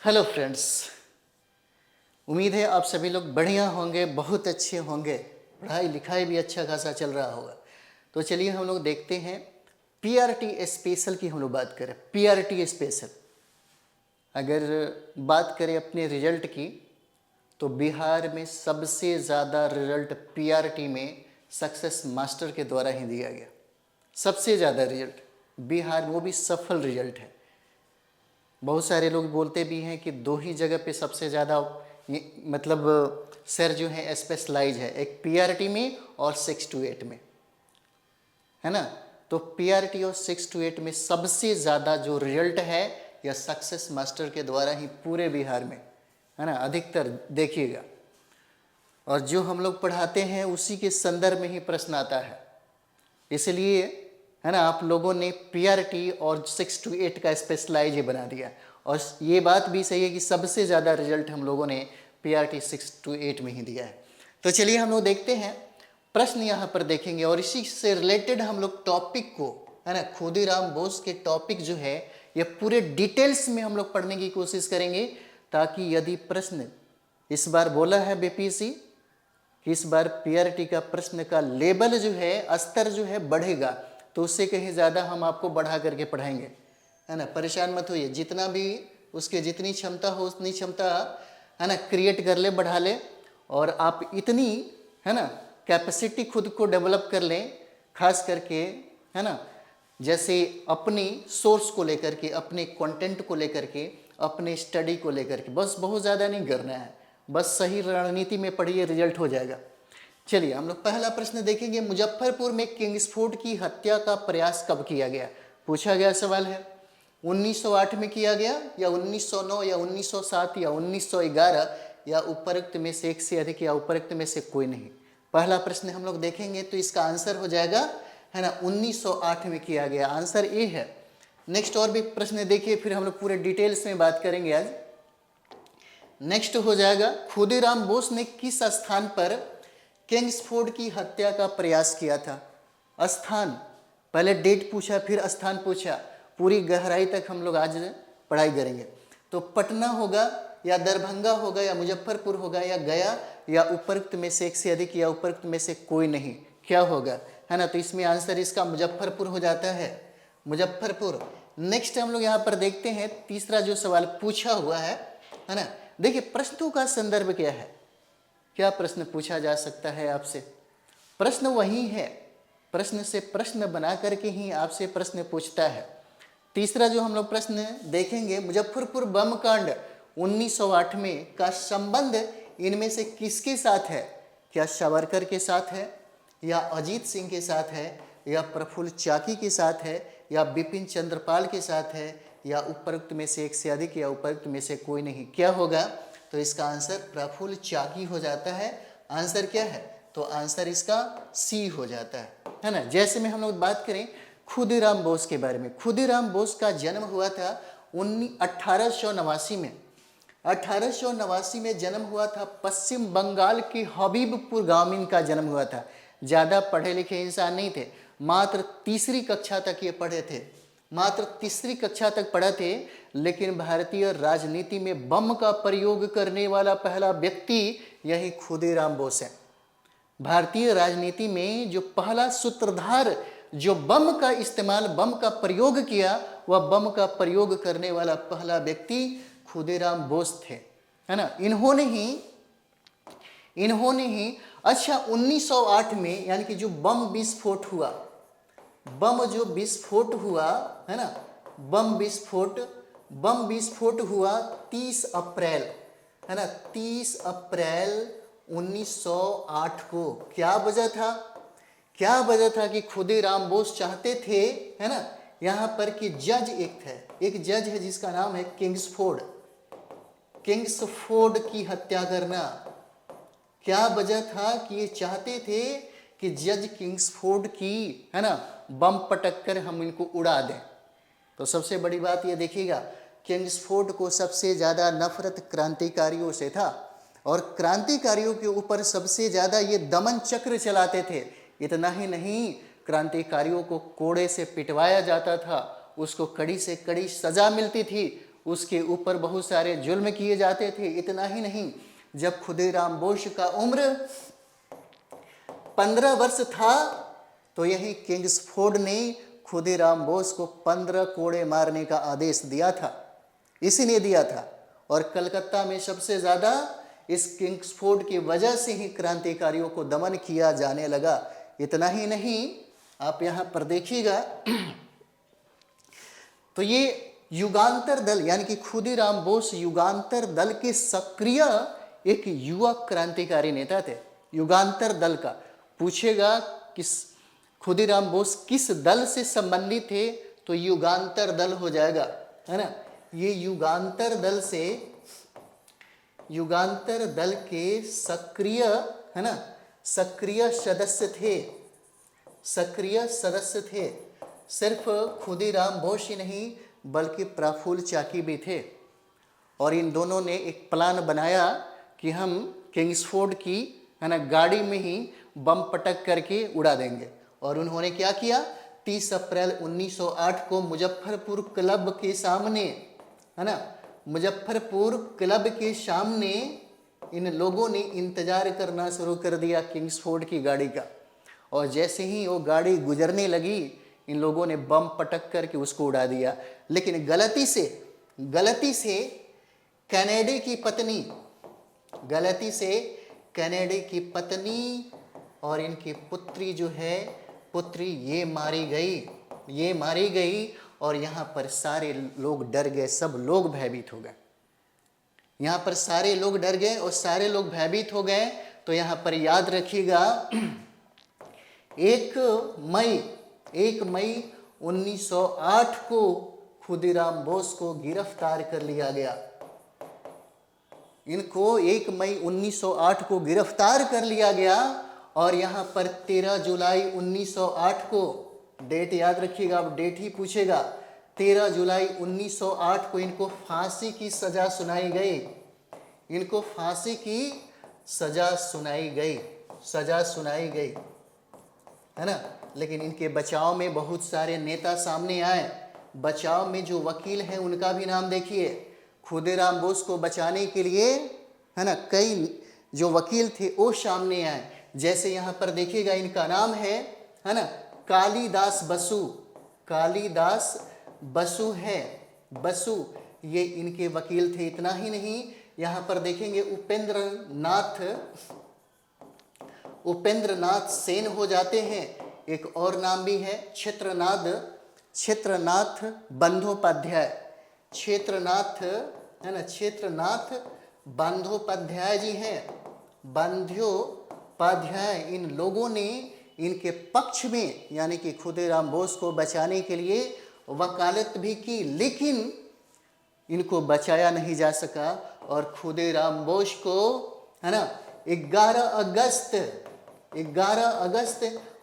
Hello friends, उम्मीद है आप सभी लोग बढ़िया होंगे, बहुत अच्छे होंगे। पढ़ाई लिखाई भी अच्छा खासा चल रहा होगा। तो चलिए हम लोग देखते हैं पीआरटी स्पेशल की हम लोग बात करें। पीआरटी स्पेशल अगर बात करें अपने रिजल्ट की, तो बिहार में सबसे ज़्यादा रिजल्ट पीआरटी में सक्सेस मास्टर के द्वारा ही दिया गया। सबसे ज़्यादा रिजल्ट बिहार में, वो भी सफल रिजल्ट है। बहुत सारे लोग बोलते भी हैं कि दो ही जगह पे सबसे ज़्यादा मतलब सर जो है स्पेशलाइज है, एक पीआरटी में और 6 to 8 में, है ना। तो पीआरटी और 6 to 8 में सबसे ज़्यादा जो रिजल्ट है यह सक्सेस मास्टर के द्वारा ही पूरे बिहार में, है ना, अधिकतर देखिएगा। और जो हम लोग पढ़ाते हैं उसी के संदर्भ में ही प्रश्न आता है, इसलिए है ना आप लोगों ने पीआरटी और 6 to 8 का स्पेशलाइज बना दिया। और ये बात भी सही है कि सबसे ज़्यादा रिजल्ट हम लोगों ने पीआरटी 6 to 8 में ही दिया है। तो चलिए हम लोग देखते हैं प्रश्न यहाँ पर देखेंगे, और इसी से रिलेटेड हम लोग टॉपिक को, है ना, खुदीराम बोस के टॉपिक जो है ये पूरे डिटेल्स में हम लोग पढ़ने की कोशिश करेंगे, ताकि यदि प्रश्न इस बार बोला है बीपीएससी कि इस बार पीआरटी का प्रश्न का लेवल जो है, स्तर जो है बढ़ेगा, तो उससे कहीं ज़्यादा हम आपको बढ़ा करके पढ़ाएंगे, है ना। परेशान मत होइए, जितना भी उसके जितनी क्षमता हो उतनी क्षमता, है ना, क्रिएट कर ले, बढ़ा ले। और आप इतनी, है ना, कैपेसिटी खुद को डेवलप कर लें, खास करके, है ना, जैसे अपनी सोर्स को लेकर के, अपने कंटेंट को लेकर के, अपने स्टडी को लेकर के, बस बहुत ज़्यादा नहीं करना है, बस सही रणनीति में पढ़िए, रिजल्ट हो जाएगा। चलिए हम लोग पहला प्रश्न देखेंगे। मुजफ्फरपुर में किंग्सफोर्ड की हत्या का प्रयास कब किया गया? पूछा गया सवाल है। 1908 में किया गया, या 1909, या 1907, या 1911, या उपरोक्त में से एक से अधिक, या उपरोक्त में से कोई नहीं। पहला प्रश्न हम लोग देखेंगे तो इसका आंसर हो जाएगा, है ना, 1908 में किया गया, आंसर ए है। नेक्स्ट और भी प्रश्न देखिए, फिर हम लोग पूरे डिटेल्स में बात करेंगे आज। नेक्स्ट हो जाएगा, खुदीराम बोस ने किस स्थान पर किंग्सफोर्ड की हत्या का प्रयास किया था? स्थान, पहले डेट पूछा, फिर स्थान पूछा, पूरी गहराई तक हम लोग आज पढ़ाई करेंगे। तो पटना होगा, या दरभंगा होगा, या मुजफ्फरपुर होगा, या गया, या उपरोक्त में से एक से अधिक, या उपरोक्त में से कोई नहीं, क्या होगा, है ना। तो इसमें आंसर इसका मुजफ्फरपुर हो जाता है, मुजफ्फरपुर। नेक्स्ट हम लोग यहाँ पर देखते हैं तीसरा जो सवाल पूछा हुआ है ना। देखिए प्रश्नों का संदर्भ क्या है, क्या प्रश्न पूछा जा सकता है आपसे? प्रश्न वही है, प्रश्न से प्रश्न बना करके ही आपसे प्रश्न पूछता है। तीसरा जो हम लोग प्रश्न देखेंगे, मुजफ्फरपुर बम कांड 1908 में का संबंध इनमें से किसके साथ है? क्या सावरकर के साथ है, या अजीत सिंह के साथ है, या प्रफुल्ल चाकी के साथ है, या बिपिन चंद्रपाल के साथ है, या उपरोक्त में से एक से अधिक, या उपरोक्त में से कोई नहीं? क्या होगा? तो इसका आंसर प्रफुल्ल चाकी हो जाता है। आंसर क्या है? तो आंसर इसका सी हो जाता है ना। जैसे में हम लोग बात करें खुदीराम बोस के बारे में, खुदीराम बोस का जन्म हुआ था 1889 में। 1889 में जन्म हुआ था। पश्चिम बंगाल के हबीबपुर गांव में इनका जन्म हुआ था। ज़्यादा पढ़े लिखे इंसान नहीं थे, मात्र तीसरी कक्षा तक ये पढ़े थे, मात्र तीसरी कक्षा तक पढ़े थे। लेकिन भारतीय राजनीति में बम का प्रयोग करने वाला पहला व्यक्ति यही खुदीराम बोस है। भारतीय राजनीति में जो पहला सूत्रधार जो बम का इस्तेमाल, बम का प्रयोग किया, वह बम का प्रयोग करने वाला पहला व्यक्ति खुदीराम बोस थे, है ना। इन्होंने ही अच्छा 1908 में, यानी कि जो बम विस्फोट हुआ, बम जो विस्फोट हुआ, है ना, बम विस्फोट हुआ 30 अप्रैल, है ना, 30 अप्रैल 1908 को। क्या वजह था? क्या वजह था कि खुदीराम बोस चाहते थे, है ना, यहाँ पर कि जज एक जज है जिसका नाम है किंग्सफोर्ड की हत्या करना। क्या वजह था कि ये चाहते थे कि जज किंग्सफोर्ड की, है ना, बम पटक कर हम इनको उड़ा दें। तो सबसे बड़ी बात ये देखिएगा, किंग्सफोर्ड को सबसे ज़्यादा नफरत क्रांतिकारियों से था, और क्रांतिकारियों के ऊपर सबसे ज़्यादा ये दमन चक्र चलाते थे। इतना ही नहीं, क्रांतिकारियों को कोड़े से पिटवाया जाता था, उसको कड़ी से कड़ी सज़ा मिलती थी, उसके ऊपर बहुत सारे जुल्म किए जाते थे। इतना ही नहीं, जब खुदीराम बोस का उम्र 15 वर्ष था तो यही किंग्सफोर्ड ने खुदीराम बोस को 15 कोड़े मारने का आदेश दिया था, इसी ने दिया था। और कलकत्ता में सबसे ज़्यादा इस किंग्सफोर्ड की वजह से ही क्रांतिकारियों को दमन किया जाने लगा। इतना ही नहीं, आप यहाँ पर देखिएगा तो ये युगांतर दल यानी कि खुदीराम बोस युगांतर दल के सक्रिय एक युवा क्रांतिकारी नेता थे। युगांतर दल का पूछेगा किस खुदीराम बोस किस दल से संबंधित थे, तो युगांतर दल हो जाएगा, है ना। ये युगांतर दल के सक्रिय, है ना, सक्रिय सदस्य थे। सिर्फ खुदीराम बोस ही नहीं बल्कि प्रफुल्ल चाकी भी थे। और इन दोनों ने एक प्लान बनाया कि हम किंग्सफोर्ड की, है ना, गाड़ी में ही बम पटक करके उड़ा देंगे। और उन्होंने क्या किया, 30 अप्रैल 1908 को मुजफ्फरपुर क्लब के सामने, है ना, मुजफ्फरपुर क्लब के सामने इन लोगों ने इंतजार करना शुरू कर दिया किंग्सफोर्ड की गाड़ी का। और जैसे ही वो गाड़ी गुजरने लगी, इन लोगों ने बम पटक करके उसको उड़ा दिया। लेकिन गलती से कनाडा की पत्नी और इनकी पुत्री जो है, ये मारी गई। और यहाँ पर सारे लोग डर गए, सब लोग भयभीत हो गए। यहाँ पर सारे लोग डर गए और सारे लोग भयभीत हो गए। तो यहाँ पर याद रखिएगा, 1 मई 1908 को खुदीराम बोस को गिरफ्तार कर लिया गया। इनको 1 मई 1908 को गिरफ्तार कर लिया गया। और यहाँ पर 13 जुलाई 1908 को, डेट याद रखिएगा, अब डेट ही पूछेगा, 13 जुलाई 1908 को इनको फांसी की सजा सुनाई गई, है ना। लेकिन इनके बचाव में बहुत सारे नेता सामने आए। बचाव में जो वकील हैं उनका भी नाम देखिए। खुदीराम बोस को बचाने के लिए, है ना, कई जो वकील थे वो सामने आए। जैसे यहाँ पर देखिएगा, इनका नाम है ना, कालिदास बसु है, ये इनके वकील थे। इतना ही नहीं, यहाँ पर देखेंगे उपेंद्रनाथ सेन हो जाते हैं। एक और नाम भी है, क्षेत्रनाथ बंदोपाध्याय, क्षेत्रनाथ बंदोपाध्याय जी हैं। बंदोपाध्याय, इन लोगों ने इनके पक्ष में यानी कि खुदीराम बोस को बचाने के लिए वकालत भी की, लेकिन इनको बचाया नहीं जा सका। और खुदीराम बोस को, है ना, 11 अगस्त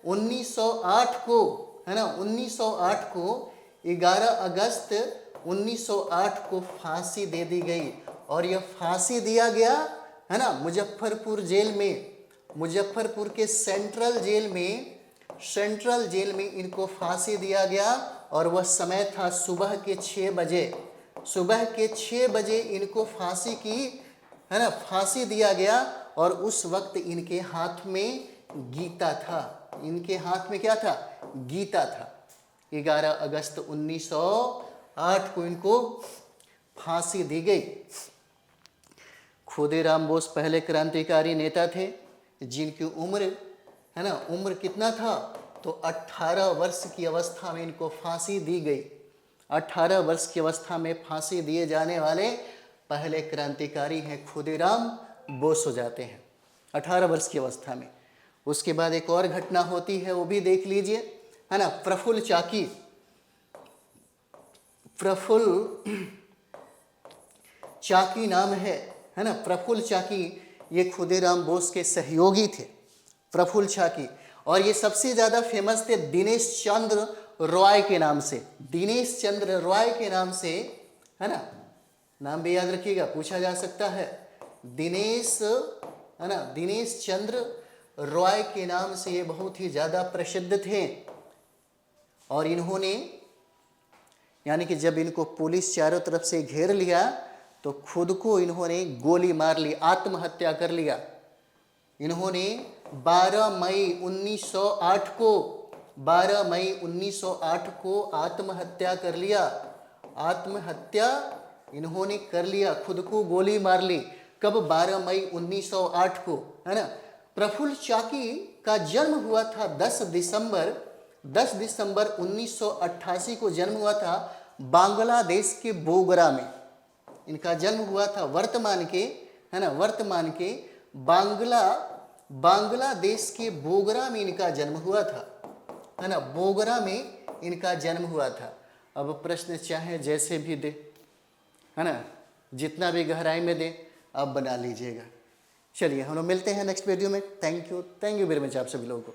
1908 को, है ना, 11 अगस्त 1908 को फांसी दे दी गई। और यह फांसी दिया गया, है ना, मुजफ्फरपुर के सेंट्रल जेल में इनको फांसी दिया गया। और वह समय था सुबह के 6 बजे इनको फांसी दिया गया। और उस वक्त इनके हाथ में गीता था। इनके हाथ में क्या था? गीता था। 11 अगस्त 1908 को इनको फांसी दी गई। खुदीराम बोस पहले क्रांतिकारी नेता थे जिनकी उम्र, है ना, उम्र कितना था? तो 18 वर्ष की अवस्था में इनको फांसी दी गई। 18 वर्ष की अवस्था में फांसी दिए जाने वाले पहले क्रांतिकारी हैं खुदीराम बोस हो जाते हैं 18 वर्ष की अवस्था में। उसके बाद एक और घटना होती है, वो भी देख लीजिए, है ना। प्रफुल्ल चाकी नाम है ना। प्रफुल्ल चाकी ये खुदीराम बोस के सहयोगी थे, प्रफुल्ल चाकी। और ये सबसे ज़्यादा फेमस थे दिनेश चंद्र रॉय के नाम से। दिनेश चंद्र रॉय के नाम से, है ना, नाम भी याद रखिएगा, पूछा जा सकता है। दिनेश, है ना, दिनेश चंद्र रॉय के नाम से ये बहुत ही ज़्यादा प्रसिद्ध थे। और यानी कि जब इनको पुलिस चारों तरफ से घेर लिया तो खुद को इन्होंने गोली मार ली, आत्महत्या कर लिया। इन्होंने 12 मई 1908 को 12 मई 1908 को आत्महत्या कर लिया। आत्महत्या इन्होंने कर लिया, खुद को गोली मार ली। कब? 12 मई 1908 को, है ना। प्रफुल्ल चाकी का जन्म हुआ था 10 दिसंबर 1988 को जन्म हुआ था बांग्लादेश के बोगरा में। इनका जन्म हुआ था वर्तमान के, है ना, वर्तमान के बांग्लादेश के बोगरा में इनका जन्म हुआ था, है ना, बोगरा में इनका जन्म हुआ था। अब प्रश्न चाहे जैसे भी दे, है ना, जितना भी गहराई में दे आप बना लीजिएगा। चलिए हम लोग मिलते हैं नेक्स्ट वीडियो में। थैंक यू वेरी मच आप सभी लोगों को।